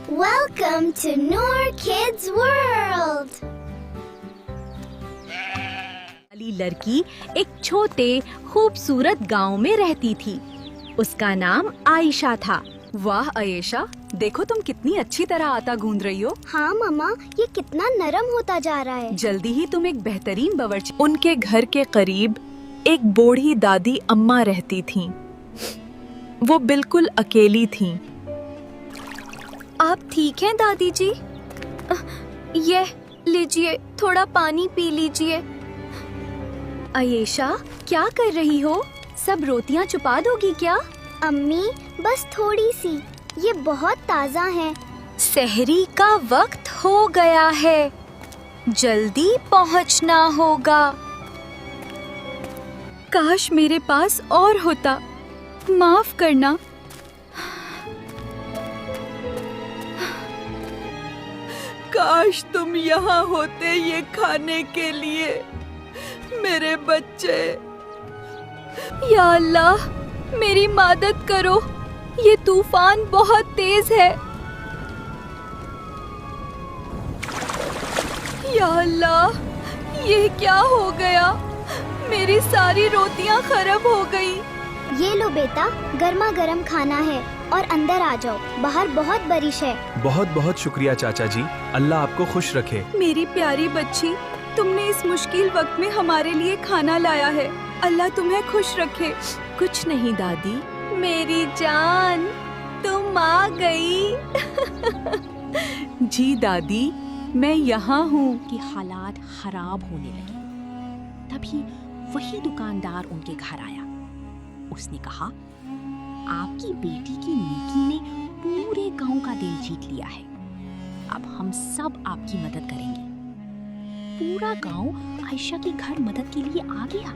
Welcome to Noor Kids World. वाली लड़की एक छोटे खूबसूरत गांव में रहती थी। उसका नाम आयशा था। वाह आयशा, देखो तुम कितनी अच्छी तरह आटा गूंद रही हो। हाँ मम्मा, ये कितना नरम होता जा रहा है। जल्दी ही तुम एक बेहतरीन बावर्ची। उनके घर के करीब एक बूढ़ी दादी अम्मा रहती थीं। वो बिल्कुल अकेली थीं। आप ठीक हैं दादी जी? ये लीजिए, थोड़ा पानी पी लीजिए। आयशा, क्या कर रही हो? सब रोटियां छुपा दोगी क्या? अम्मी, बस थोड़ी सी, ये बहुत ताज़ा है। सहरी का वक्त हो गया है, जल्दी पहुंचना होगा। काश मेरे पास और होता, माफ करना। काश तुम यहाँ होते ये खाने के लिए, मेरे बच्चे। या अल्लाह, मेरी मदद करो, ये तूफान बहुत तेज है। या अल्लाह, ये क्या हो गया? मेरी सारी रोटियां खराब हो गई। ये लो बेटा, गर्मा गर्म खाना है और अंदर आ जाओ, बाहर बहुत बारिश है। बहुत बहुत शुक्रिया चाचा जी, अल्लाह आपको खुश रखे। मेरी प्यारी बच्ची, तुमने इस मुश्किल वक्त में हमारे लिए खाना लाया है। अल्लाह तुम्हें खुश रखे। कुछ नहीं दादी, मेरी जान, तुम आ गई। जी दादी, मैं यहाँ हूँ। के हालात खराब होने लगे। तभी वही दुकानदार उनके घर आया। उसने कहा, आपकी बेटी की नेकी ने पूरे गांव का दिल जीत लिया है। अब हम सब आपकी मदद करेंगे। पूरा गांव आयशा के घर मदद के लिए आ गया।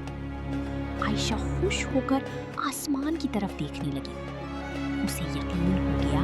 आयशा खुश होकर आसमान की तरफ देखने लगी। उसे यकीन हो गया